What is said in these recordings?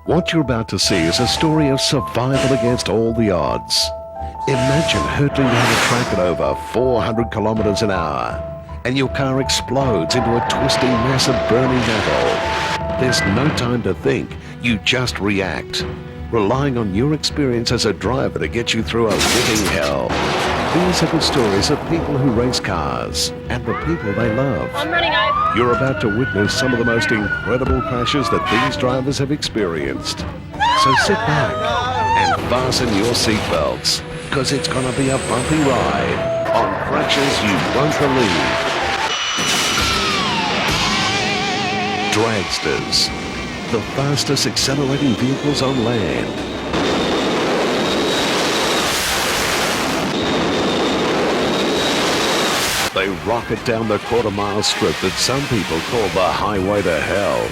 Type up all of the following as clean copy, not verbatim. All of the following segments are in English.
What you're about to see is a story of survival against all the odds. Imagine hurtling down a track at over 400 kilometers an hour, and your car explodes into a twisting mass of burning metal. There's no time to think, you just react, relying on your experience as a driver to get you through a living hell. These are the stories of people who race cars and the people they love. I'm running over. You're about to witness some of the most incredible crashes that these drivers have experienced. So sit back and fasten your seatbelts, because it's going to be a bumpy ride on crashes you won't believe. Dragsters, the fastest accelerating vehicles on land. They rocket down the quarter-mile strip that some people call the highway to hell.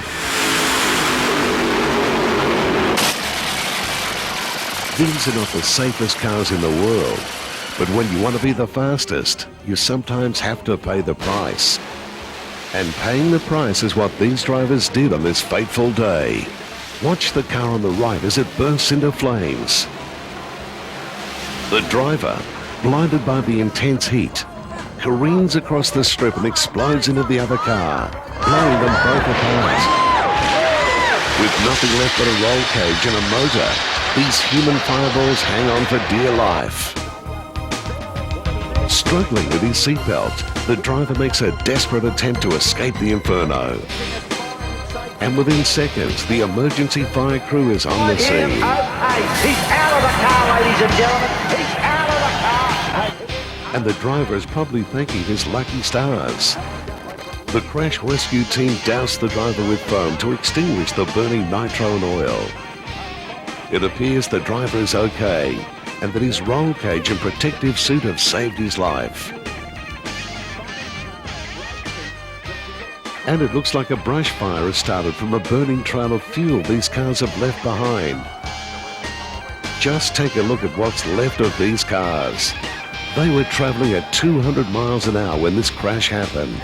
These are not the safest cars in the world, but when you want to be the fastest, you sometimes have to pay the price. And paying the price is what these drivers did on this fateful day. Watch the car on the right as it bursts into flames. The driver, blinded by the intense heat, careens across the strip and explodes into the other car, blowing them both apart. With nothing left but a roll cage and a motor, these human fireballs hang on for dear life. Struggling with his seatbelt, the driver makes a desperate attempt to escape the inferno. And within seconds, the emergency fire crew is on the scene. He's out of the car, ladies and gentlemen. He's out of the car. And the driver is probably thanking his lucky stars. The crash rescue team doused the driver with foam to extinguish the burning nitro and oil. It appears the driver is okay, and that his roll cage and protective suit have saved his life. And it looks like a brush fire has started from the burning trail of fuel these cars have left behind. Just take a look at what's left of these cars. They were traveling at 200 miles an hour when this crash happened.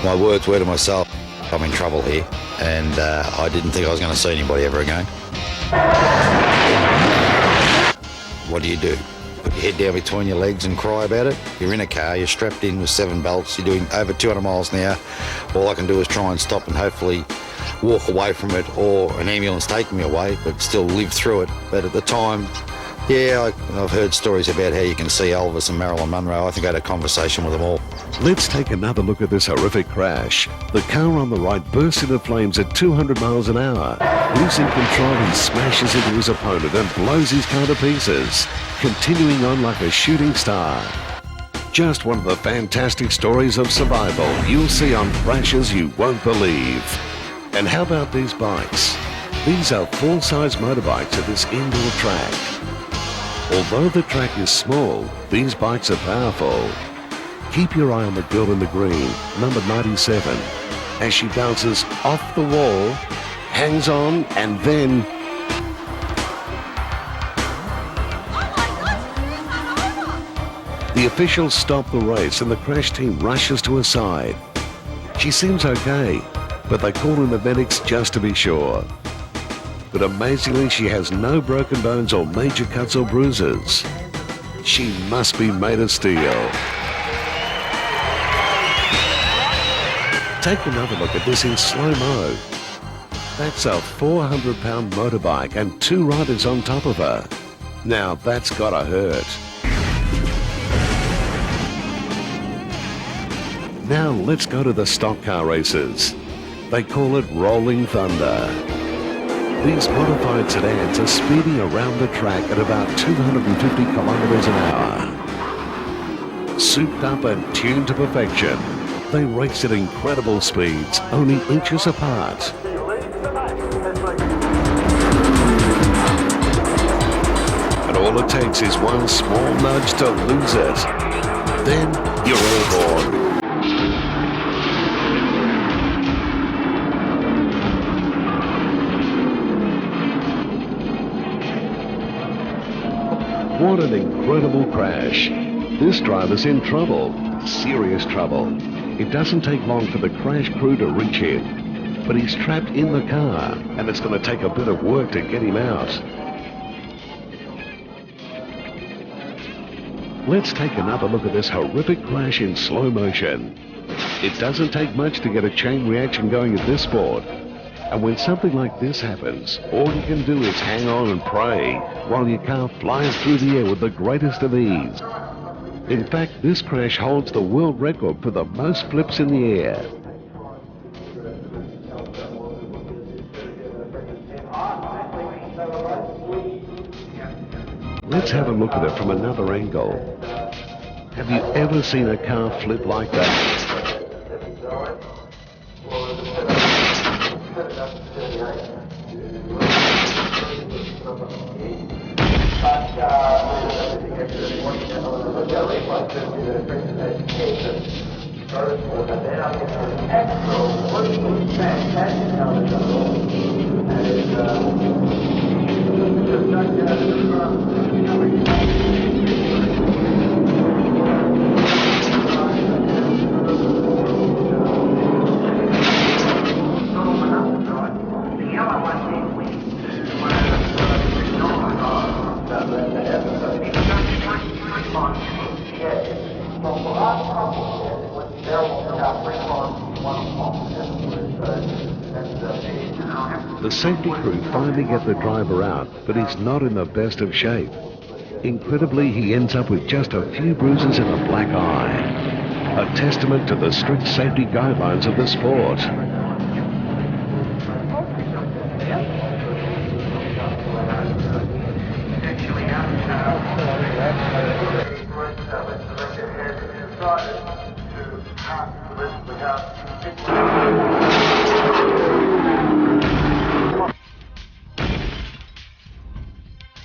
My words were to myself, I'm in trouble here, and I didn't think I was going to see anybody ever again. What do? Put your head down between your legs and cry about it? You're in a car, you're strapped in with 7 belts, you're doing over 200 miles an hour. All I can do is try and stop and hopefully walk away from it, or an ambulance taking me away, but still live through it. But at the time, yeah, I've heard stories about how you can see Elvis and Marilyn Monroe. I think I had a conversation with them all. Let's take another look at this horrific crash. The car on the right bursts into flames at 200 miles an hour. Losing control, he smashes into his opponent and blows his car to pieces, continuing on like a shooting star. Just one of the fantastic stories of survival you'll see on crashes you won't believe. And how about these bikes? These are full-size motorbikes at this indoor track. Although the track is small, these bikes are powerful. Keep your eye on the girl in the green, number 97, as she bounces off the wall, hangs on, and then... The officials stop the race and the crash team rushes to her side. She seems okay, but they call in the medics just to be sure. But amazingly, she has no broken bones or major cuts or bruises. She must be made of steel. Take another look at this in slow-mo. That's a 400-pound motorbike and 2 riders on top of her. Now that's gotta hurt. Now let's go to the stock car races. They call it Rolling Thunder. These modified sedans are speeding around the track at about 250 kilometers an hour. Souped up and tuned to perfection, they race at incredible speeds, only inches apart. And all it takes is one small nudge to lose it. Then you're airborne. What an incredible crash. This driver's in trouble, serious trouble. It doesn't take long for the crash crew to reach him. but he's trapped in the car, and it's going to take a bit of work to get him out. Let's take another look at this horrific crash in slow motion. It doesn't take much to get a chain reaction going at this sport. And when something like this happens, all you can do is hang on and pray while your car flies through the air with the greatest of ease. In fact, this crash holds the world record for the most flips in the air. Let's have a look at it from another angle. Have you ever seen a car flip like that? The safety crew finally get the driver out, but he's not in the best of shape. Incredibly, he ends up with just a few bruises and a black eye. A testament to the strict safety guidelines of the sport.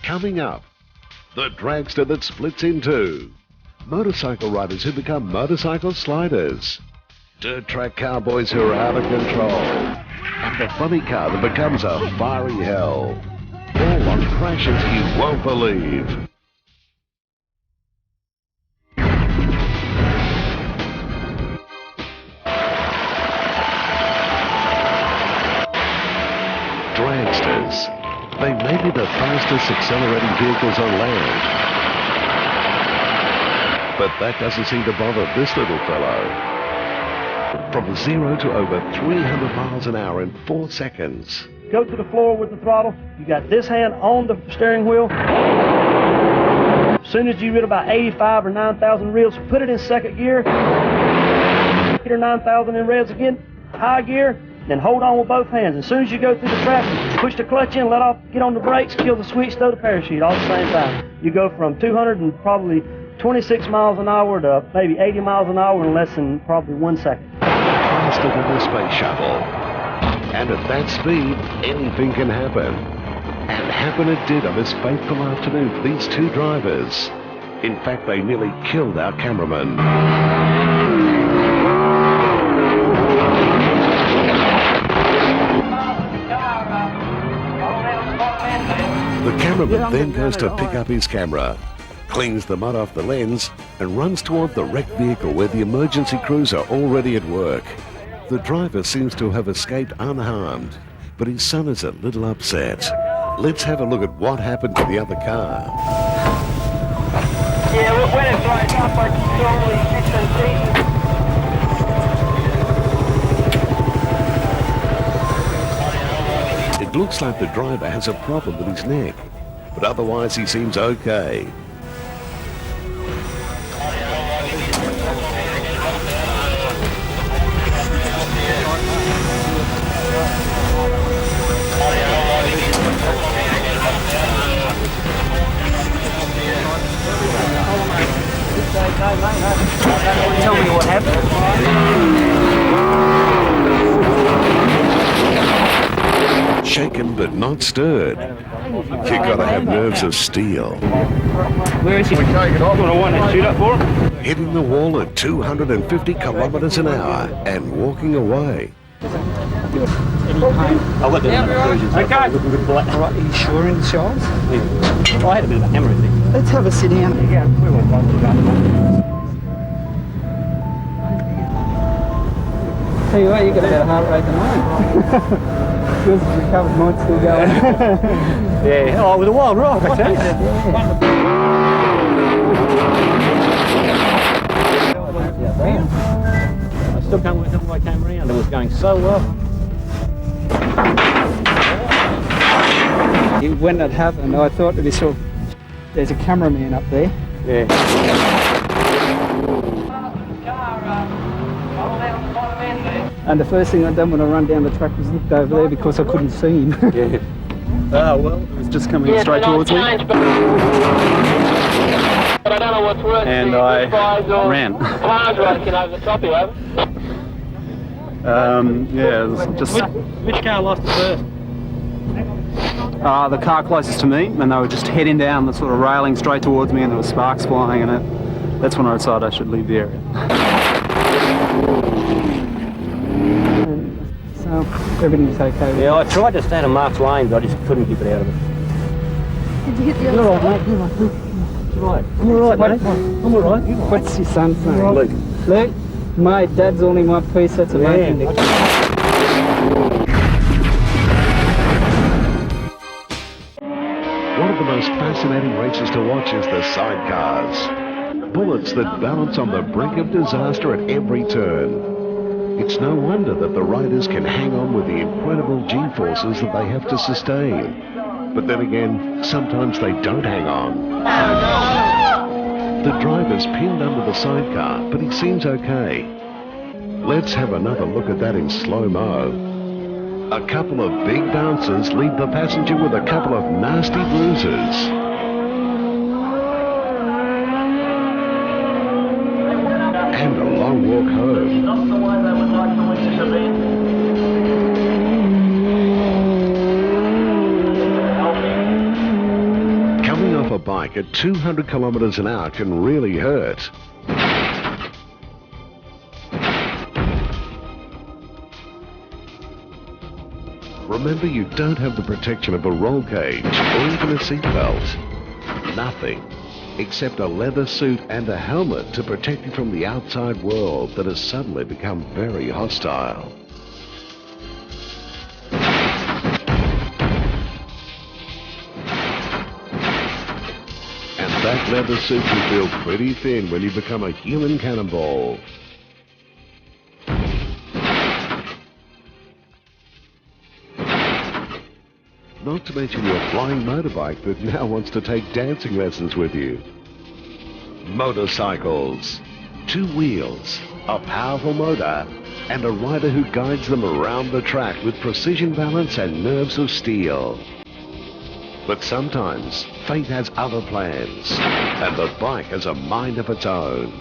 Coming up, the dragster that splits in two, motorcycle riders who become motorcycle sliders, dirt track cowboys who are out of control, and the funny car that becomes a fiery hell. All on crashes you won't believe. Dragsters. They may be the fastest accelerating vehicles on land. But that doesn't seem to bother this little fellow. From 0 to over 300 miles an hour in 4 seconds. Go to the floor with the throttle. You got this hand on the steering wheel. As soon as you hit about 85 or 9,000 revs, put it in second gear. Hit her 9,000 in revs again, high gear. Then hold on with both hands. As soon as you go through the traffic, push the clutch in, let off, get on the brakes, kill the switch, throw the parachute all at the same time. You go from 200 and probably 26 miles an hour to maybe 80 miles an hour in less than probably 1 second. Faster than the space shuttle. And at that speed, anything can happen. And happen it did on this fateful afternoon for these two drivers. In fact, they nearly killed our cameraman. The cameraman then goes to pick up his camera, cleans the mud off the lens, and runs toward the wrecked vehicle where the emergency crews are already at work. The driver seems to have escaped unharmed, but his son is a little upset. Let's have a look at what happened to the other car. Yeah, when it flies up, I can totally It looks like the driver has a problem with his neck, but otherwise he seems okay. tell me what happened. Shaken but not stirred. You gotta have nerves of steel. Where is he? We take it off. You want to wind that chute up for him? Hitting the wall at 250 kilometers an hour and walking away. I'll let them know. Okay. Looking good black. Right, are you sure in the showers? Yeah. I had a bit of a hammer in there. Let's have a sit down. Yeah, we won't bother about it. Tell you what, you got a better heart rate than mine. Yours is recovered, mine's still going. Yeah, oh, it was a wild ride, I tell you. I still can't work out why I came around. It was going so well. When it happened, I thought to myself, there's a cameraman up there. Yeah. And the first thing I done when I run down the track was looked over there because I couldn't see him. Yeah. Oh, well, it was just coming straight towards me. But I don't know what's worse. And I ran. Cars racing over the top of you, over. Yeah, it was just Which car lost it first? the car closest to me, and they were just heading down the sort of railing straight towards me, and there were sparks flying, and that's when I decided I should leave the area. So everything's okay. Yeah, I tried to stand in Mark's lane, but I just couldn't keep it out of it. Did you hit the other side? You're right. I'm all right, mate. I'm all right. What's your son's name? Luke. Luke? My dad's only my piece, that's amazing. One of the most fascinating races to watch is the sidecars. Bullets that balance on the brink of disaster at every turn. It's no wonder that the riders can hang on with the incredible G-forces that they have to sustain. But then again, sometimes they don't hang on. The driver's pinned under the sidecar, but he seems okay. Let's have another look at that in slow-mo. A couple of big bounces leave the passenger with a couple of nasty bruises. And a long walk home. Not the way they would like to win this event. Coming off a bike at 200 kilometers an hour can really hurt. Remember, you don't have the protection of a roll cage or even a seatbelt. Nothing except a leather suit and a helmet to protect you from the outside world that has suddenly become very hostile. And that leather suit can feel pretty thin when you become a human cannonball. Not to mention your flying motorbike that now wants to take dancing lessons with you. Motorcycles. 2 wheels, a powerful motor, and a rider who guides them around the track with precision balance and nerves of steel. But sometimes fate has other plans, and the bike has a mind of its own.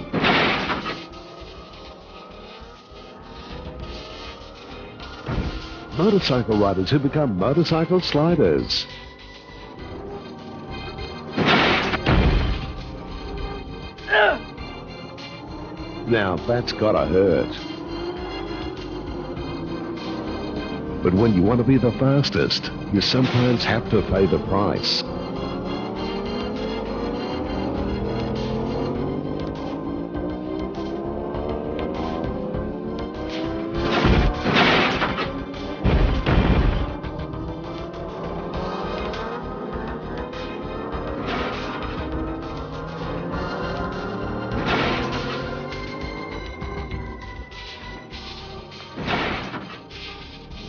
Motorcycle riders who become motorcycle sliders. Now that's gotta hurt. But when you want to be the fastest, you sometimes have to pay the price.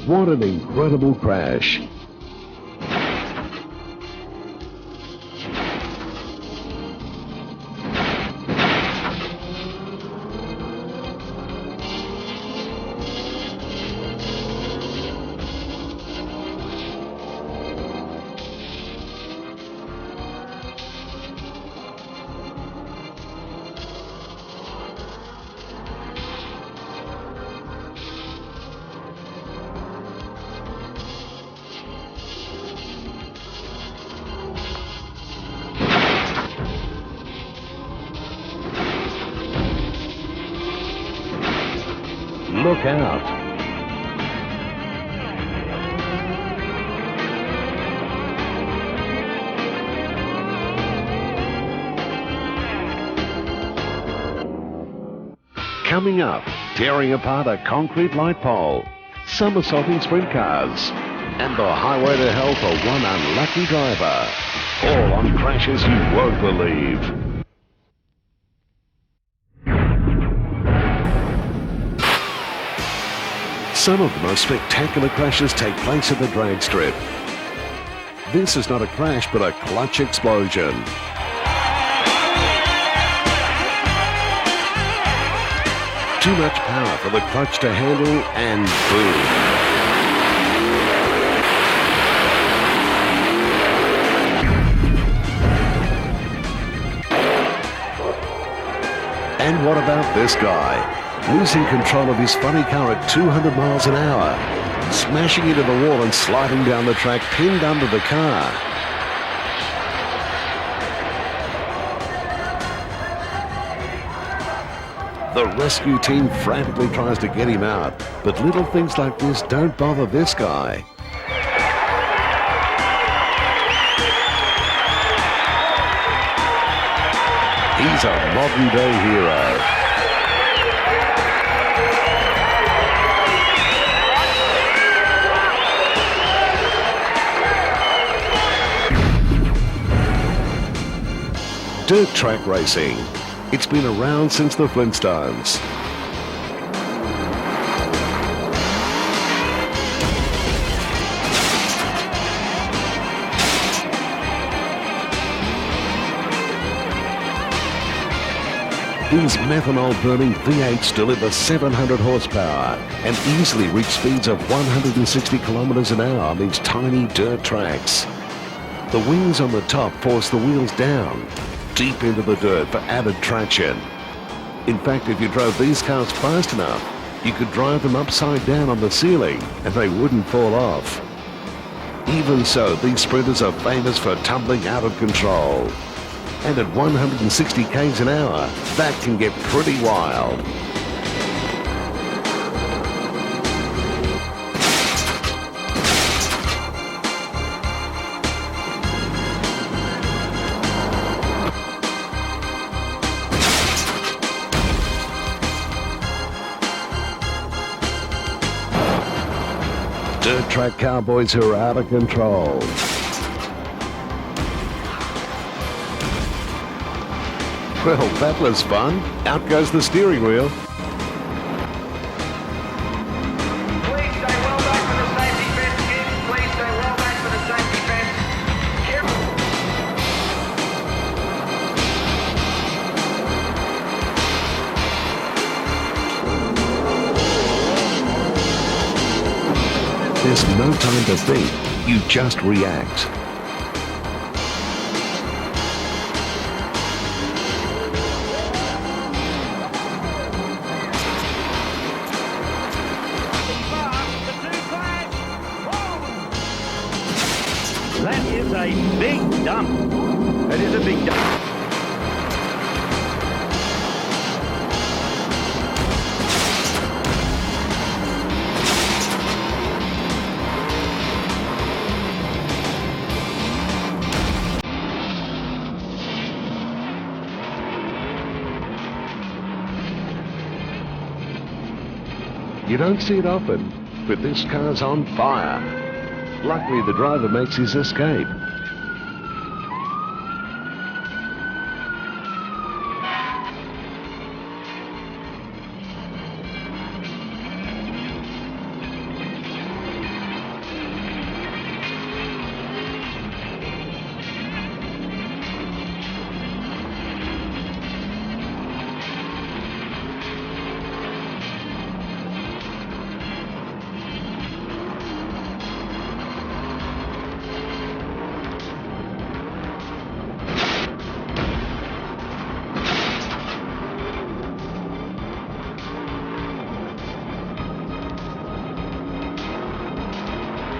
What an incredible crash. Look out. Coming up, tearing apart a concrete light pole, somersaulting sprint cars, and the highway to hell for one unlucky driver. All on crashes you won't believe. Some of the most spectacular crashes take place at the drag strip. This is not a crash, but a clutch explosion. Too much power for the clutch to handle, and boom. And what about this guy? Losing control of his funny car at 200 miles an hour, smashing into the wall and sliding down the track, pinned under the car. The rescue team frantically tries to get him out, but little things like this don't bother this guy. He's a modern-day hero. Dirt track racing. It's been around since the Flintstones. These methanol-burning V8s deliver 700 horsepower and easily reach speeds of 160 kilometers an hour on these tiny dirt tracks. The wings on the top force the wheels down, deep into the dirt for added traction. In fact, if you drove these cars fast enough, you could drive them upside down on the ceiling and they wouldn't fall off. Even so, these sprinters are famous for tumbling out of control. And at 160 k's an hour, that can get pretty wild. Dirt track cowboys who are out of control. Well, that was fun. Out goes the steering wheel. Please stay well back for the safety fence, kids. Please stay well back for the safety fence. There's no time to think. You just react. That is a big dump. That is a big dump. You don't see it often, but this car's on fire. Luckily, the driver makes his escape.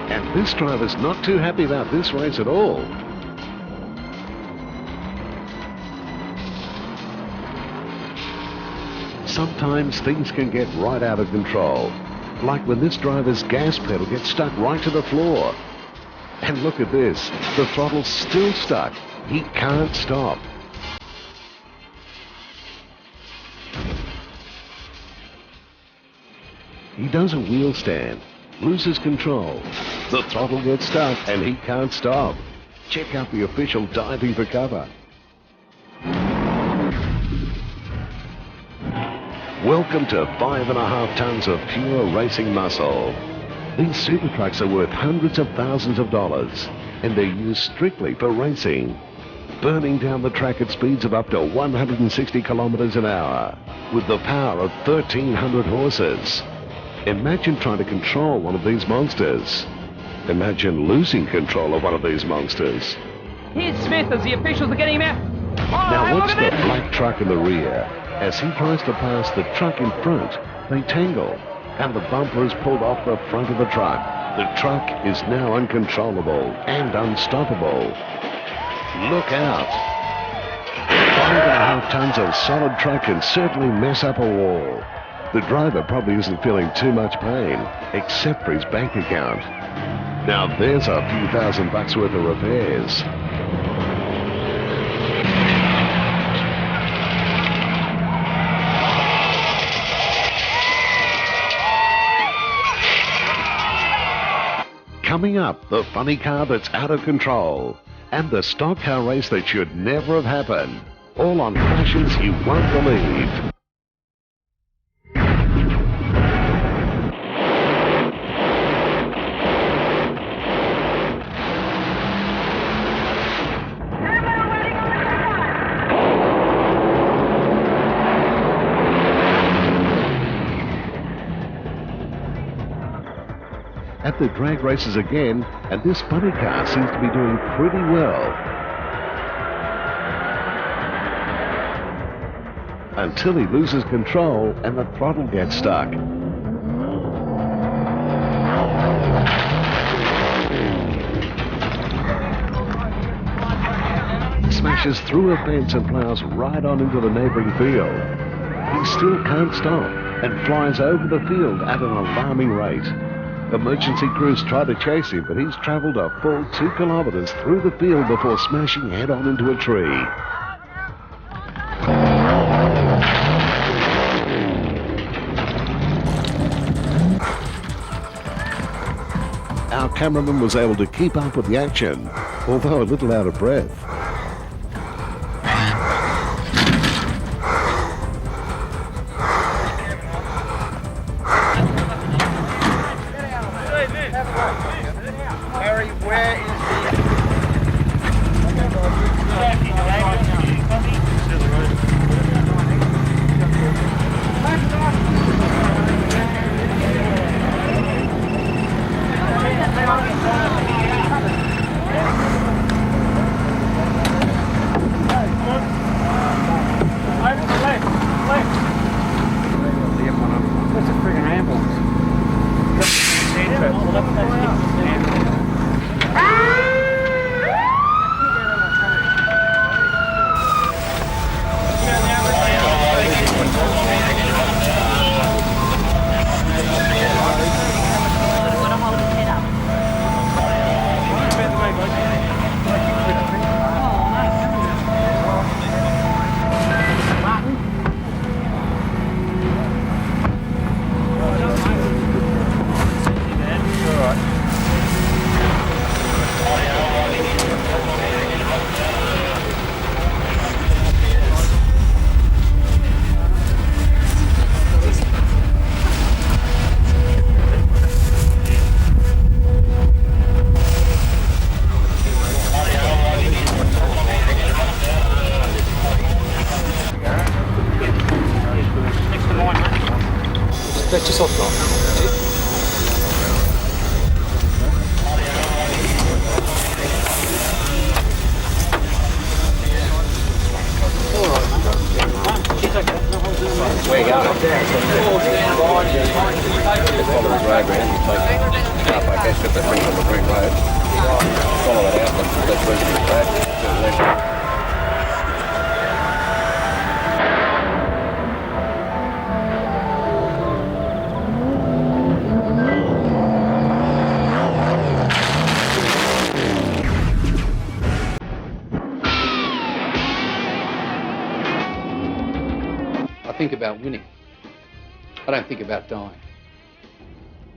And this driver's not too happy about this race at all. Sometimes things can get right out of control, like when this driver's gas pedal gets stuck right to the floor. And look at this, the throttle's still stuck. He can't stop. He does a wheel stand, loses control. The throttle gets stuck and he can't stop. Check out the official diving for cover. Welcome to 5.5 tons of pure racing muscle. These super trucks are worth hundreds of thousands of dollars, and they're used strictly for racing, burning down the track at speeds of up to 160 kilometers an hour, with the power of 1,300 horses. Imagine trying to control one of these monsters. Imagine losing control of one of these monsters. Here's Smith as the officials are getting him out. Now watch the black truck in the rear. As he tries to pass the truck in front, they tangle, and the bumper is pulled off the front of the truck. The truck is now uncontrollable and unstoppable. Look out! 5.5 tons of solid truck can certainly mess up a wall. The driver probably isn't feeling too much pain, except for his bank account. Now there's a few $1,000 worth of repairs. Coming up, the funny car that's out of control, and the stock car race that should never have happened. All on crashes you won't believe. At the drag races again, and this funny car seems to be doing pretty well. Until he loses control and the throttle gets stuck. He smashes through a fence and plows right on into the neighboring field. He still can't stop and flies over the field at an alarming rate. Emergency crews try to chase him, but he's traveled a full 2 kilometers through the field before smashing head-on into a tree. Our cameraman was able to keep up with the action, although a little out of breath. That's just off rock. Where you going? Follow the road round, take car park, that's got the front on the green road. Follow it out, that's Resident Road, to the left. I think about winning. I don't think about dying.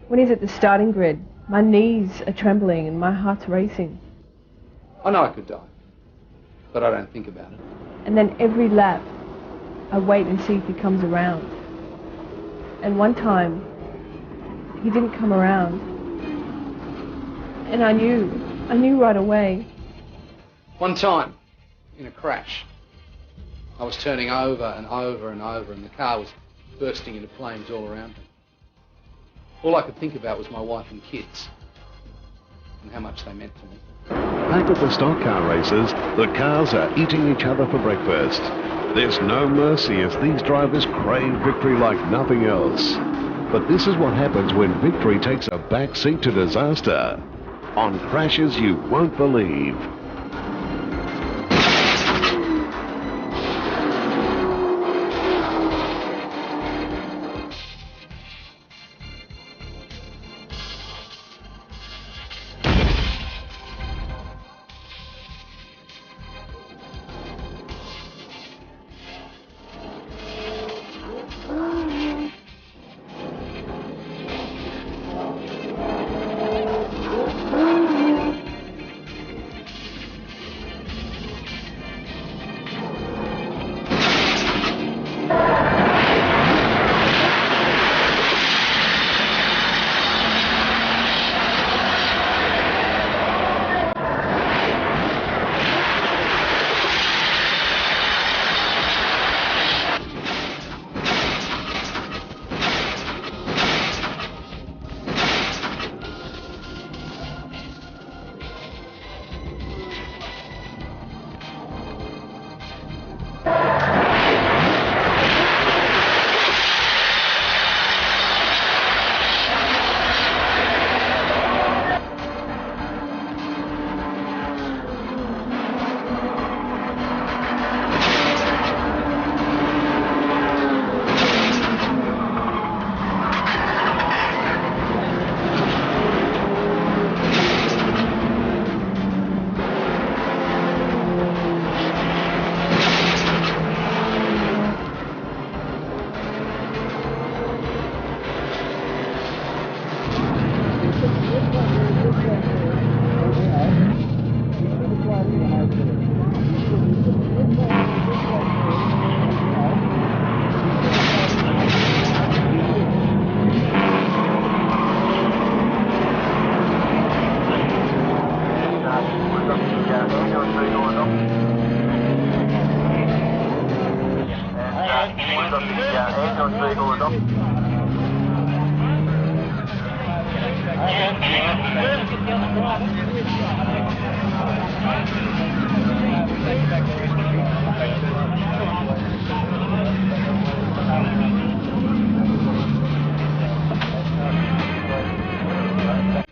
When he's at the starting grid, my knees are trembling and my heart's racing. I know I could die, but I don't think about it. And then every lap, I wait and see if he comes around. And one time, he didn't come around. And I knew right away. One time, in a crash, I was turning over and over and over, and the car was bursting into flames all around me. All I could think about was my wife and kids, and how much they meant to me. Back at the stock car races, the cars are eating each other for breakfast. There's no mercy as these drivers crave victory like nothing else. But this is what happens when victory takes a back seat to disaster. On crashes you won't believe.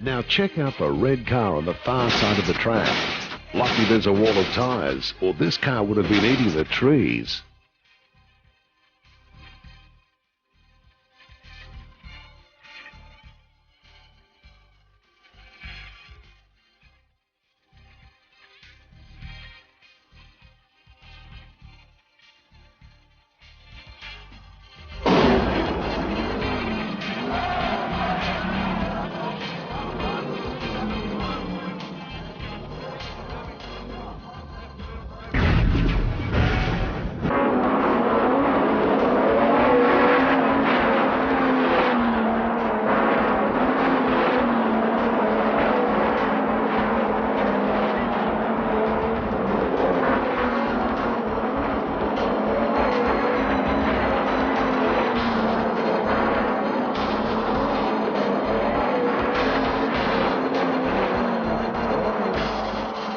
Now check out the red car on the far side of the track. Lucky there's a wall of tyres, or this car would have been eating the trees.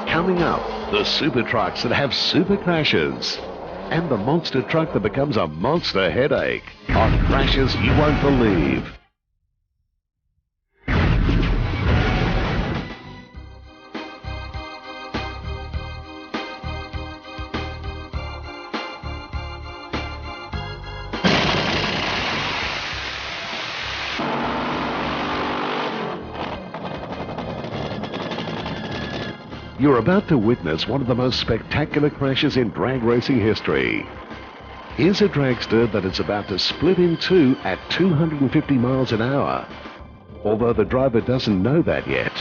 Coming up, the super trucks that have super crashes. And the monster truck that becomes a monster headache. On crashes you won't believe. You're about to witness one of the most spectacular crashes in drag racing history. Here's a dragster that is about to split in two at 250 miles an hour. although the driver doesn't know that yet.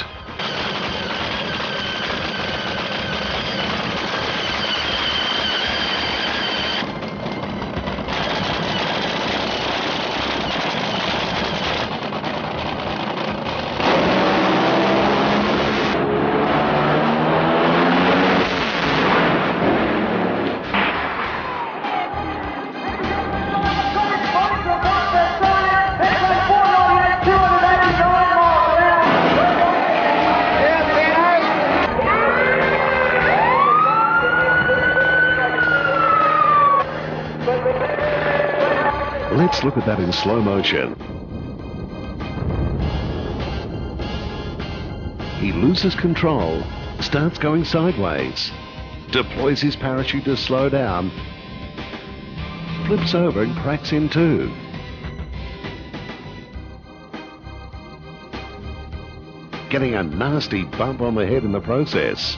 Let's look at that in slow motion. He loses control, starts going sideways, deploys his parachute to slow down, flips over and cracks in two. Getting a nasty bump on the head in the process.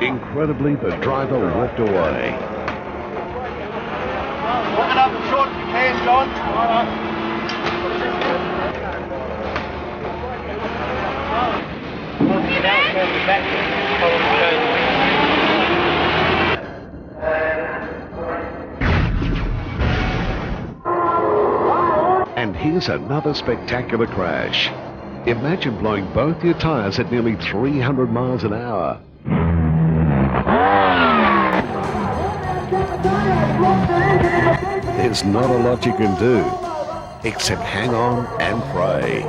Incredibly, the driver walked away. Walk it up short if you can, John. And here's another spectacular crash. Imagine blowing both your tires at nearly 300 miles an hour. There's not a lot you can do, except hang on and pray.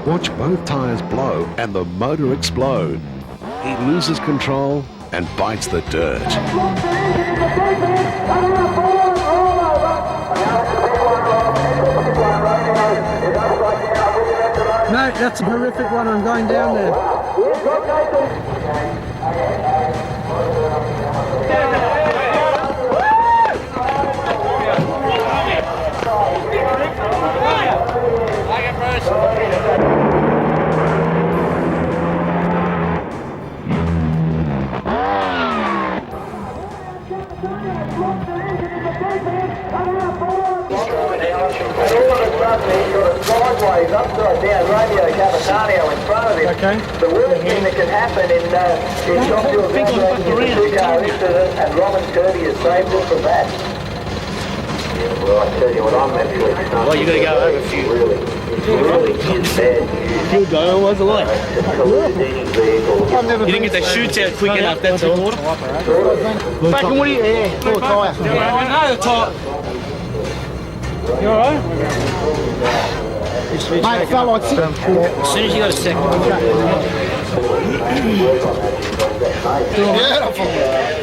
Watch both tires blow and the motor explode. He loses control and bites the dirt. Mate, that's a horrific one. I'm going down there. Sideways, upside down, Radio Capitano in front of him. Okay. The worst thing that can happen in Joshua Gladwell's two-car incident, and Robin Kirby has saved us from that. Yeah, well, I tell you what, I'm actually... Well, you got to go over a few. Really bad. Good guy, what was it like? You didn't get the shoots out quick enough, that's all. Back in what do you... Yeah, full tyre. I know the tyre. You alright? Mate, it felt like sitting. As soon as you got a second.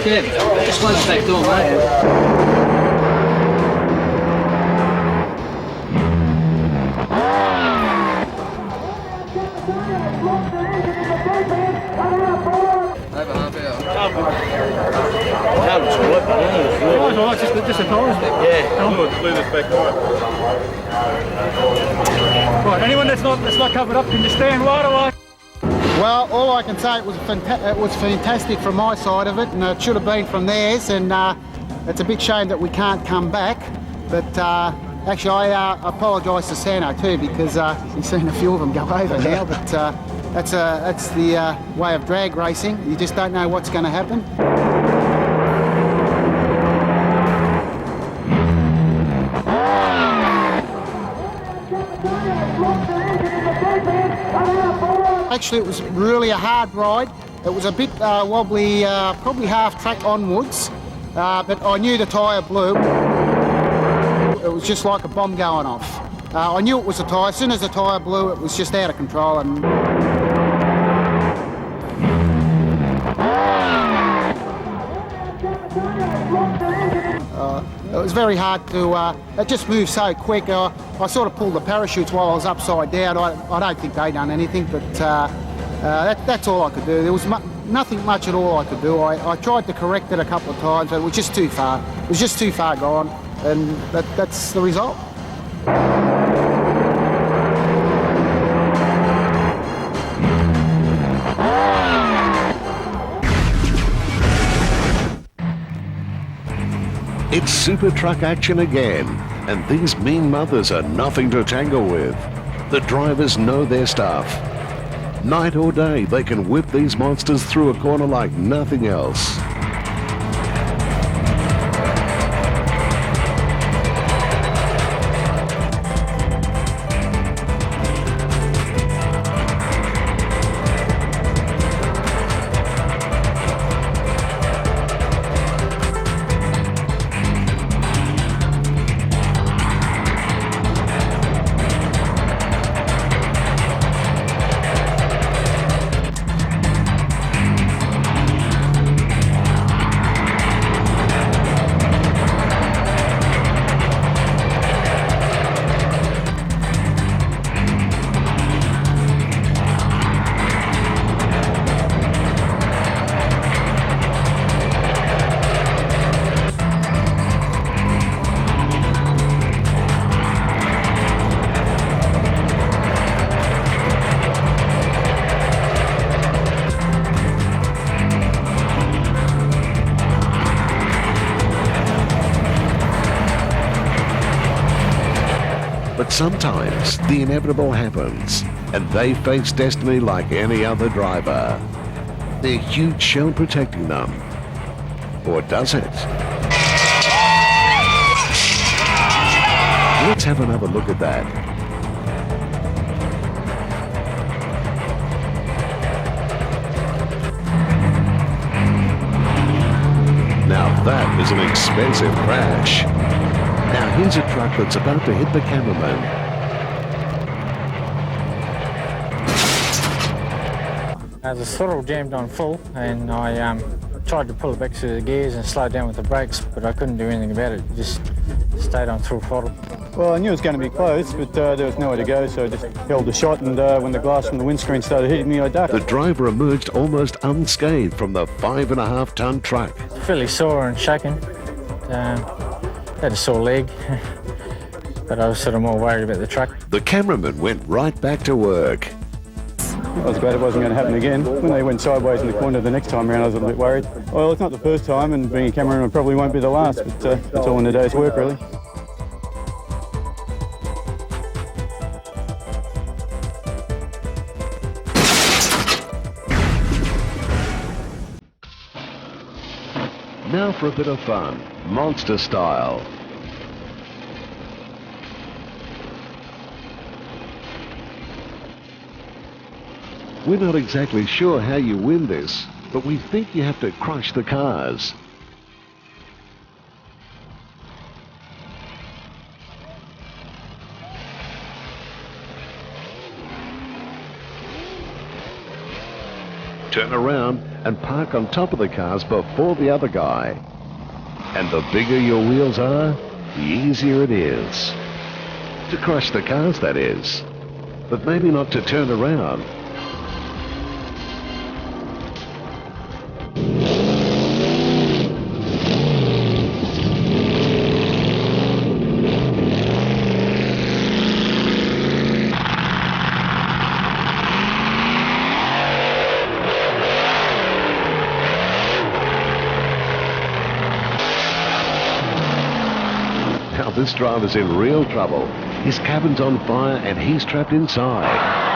Yeah, just close the back door, mate. Over half hour. That was good. Just a time. Yeah. Leave this back right. Right, anyone that's not covered up can just stand right away. Well, all I can say, it was fantastic from my side of it, and it should have been from theirs, and it's a big shame that we can't come back. But actually, I apologise to Sano too, because you've seen a few of them go over now. But that's the way of drag racing. You just don't know what's going to happen. Actually, it was really a hard ride. It was a bit wobbly, probably half track onwards, but I knew the tyre blew. It was just like a bomb going off. I knew it was a tyre. As soon as the tyre blew, it was just out of control. And was very hard to, it just moved so quick. I sort of pulled the parachutes while I was upside down. I don't think they done anything, but that's all I could do. There was nothing much at all I could do. I tried to correct it a couple of times, but it was just too far. It was just too far gone, and that's the result. It's super truck action again, and these mean mothers are nothing to tangle with. The drivers know their stuff. Night or day, they can whip these monsters through a corner like nothing else. But sometimes the inevitable happens, and they face destiny like any other driver. Their huge shell protecting them. Or does it? Let's have another look at that. Now that is an expensive crash. Now here's a truck that's about to hit the cameraman. The throttle jammed on full, and I tried to pull it back to the gears and slow down with the brakes, but I couldn't do anything about it. It just stayed on full throttle. Well, I knew it was going to be close, but there was nowhere to go, so I just held the shot, and when the glass from the windscreen started hitting me, I ducked. The driver emerged almost unscathed from the 5.5-ton truck. Fairly sore and shaken. Had a sore leg, but I was sort of more worried about the truck. The cameraman went right back to work. I was glad it wasn't going to happen again. When they went sideways in the corner the next time around, I was a little bit worried. Well, it's not the first time, and being a cameraman probably won't be the last, but it's all in the day's work, really. Now for a bit of fun, monster style. We're not exactly sure how you win this, but we think you have to crush the cars. Turn around and park on top of the cars before the other guy. And the bigger your wheels are, the easier it is. To crush the cars, that is. But maybe not to turn around. Now this driver's in real trouble. His cabin's on fire and he's trapped inside.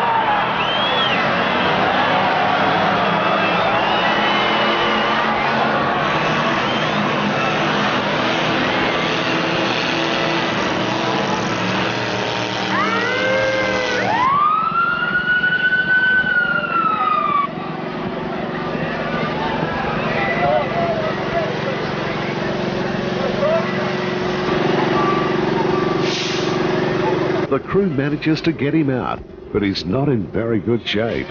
The crew manages to get him out, but he's not in very good shape.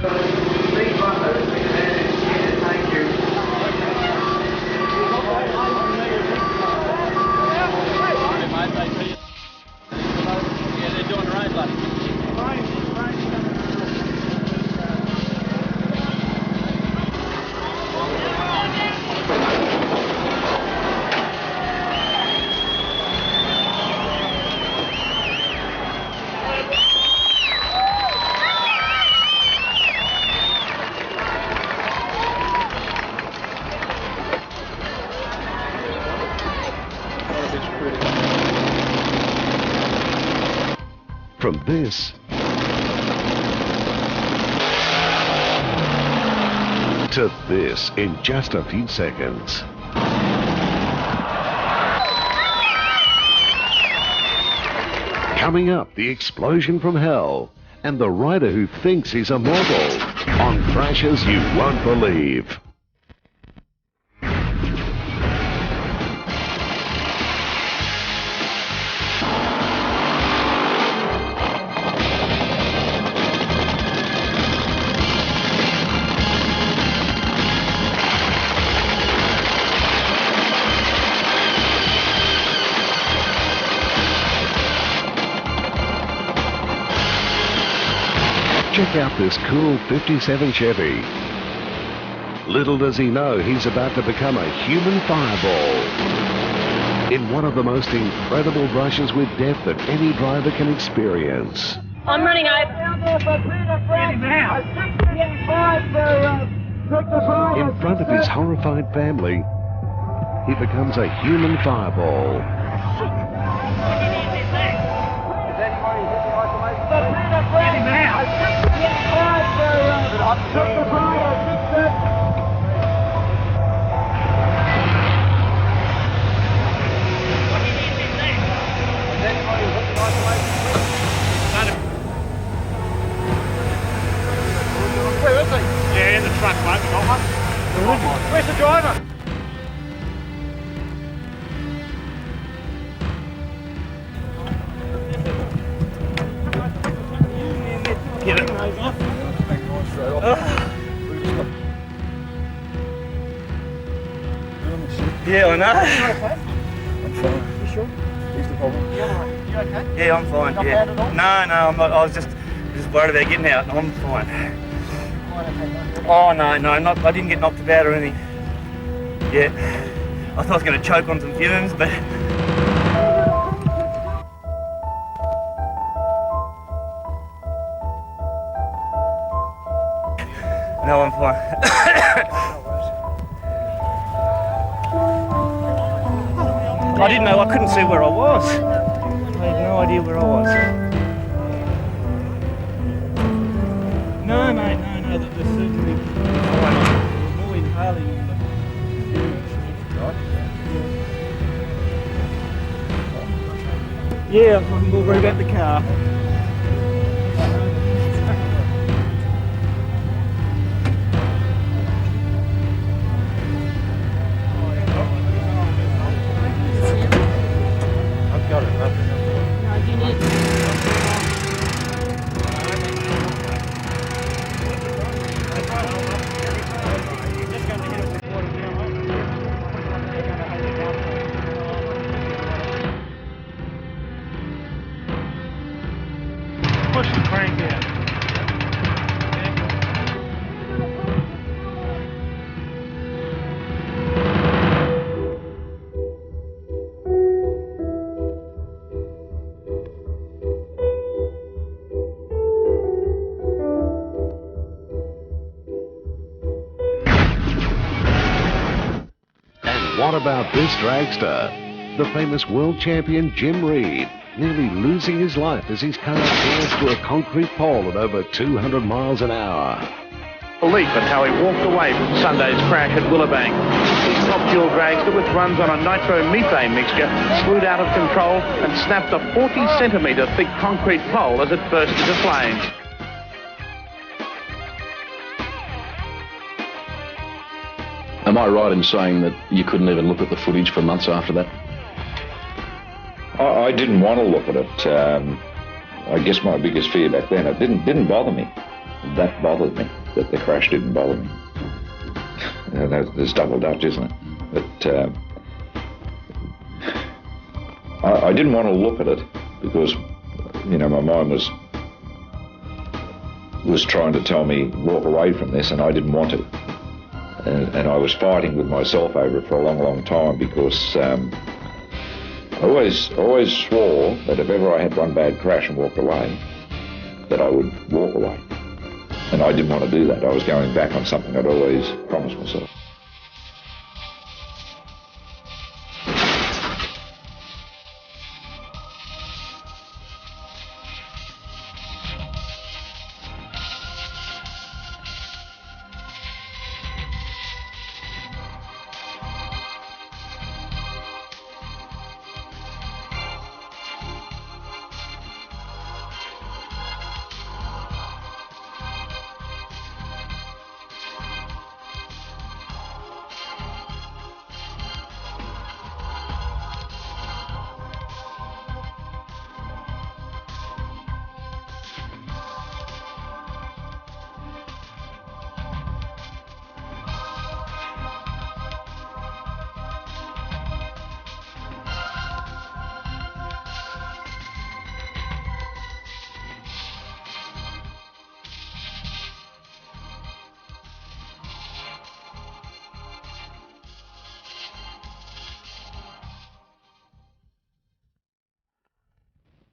From this to this in just a few seconds. Coming up, the explosion from hell and the rider who thinks he's immortal on crashes you won't believe. Check out this cool 57 Chevy. Little does he know he's about to become a human fireball in one of the most incredible brushes with death that any driver can experience. I'm running over. In front of his horrified family, he becomes a human fireball. Where is he? Yeah, in the truck, mate. Where's the driver? Get it. Yeah, I know. I'm fine. You sure? Who's the problem? You okay? Yeah, I'm fine. Not bad at all? No, I'm not. I was just worried about getting out. I'm fine. Oh no, I didn't get knocked about or anything. Yeah, I thought I was going to choke on some fumes, but. No, I'm fine. I didn't know, I couldn't see where I was. I had no idea where I was. No, mate, no, there's certainly fine. There's more inhaling in the fumes, right? Yeah, I'm more worried about the car. Push the crank in. And what about this dragster? The famous world champion Jim Reed, nearly losing his life as his car tears to a concrete pole at over 200 miles an hour. Belief at how he walked away from Sunday's crash at Willowbank. The top-fuel dragster, which runs on a nitromethane mixture, slewed out of control and snapped a 40-centimetre thick concrete pole as it burst into flames. Am I right in saying that you couldn't even look at the footage for months after that? I didn't want to look at it. I guess my biggest fear back then, it didn't bother me. That bothered me, that the crash didn't bother me. There's double Dutch, isn't it? But I didn't want to look at it because, you know, my mind was trying to tell me walk away from this, and I didn't want to. And I was fighting with myself over it for a long, long time because I always swore that if ever I had one bad crash and walked away, that I would walk away. And I didn't want to do that. I was going back on something I'd always promised myself.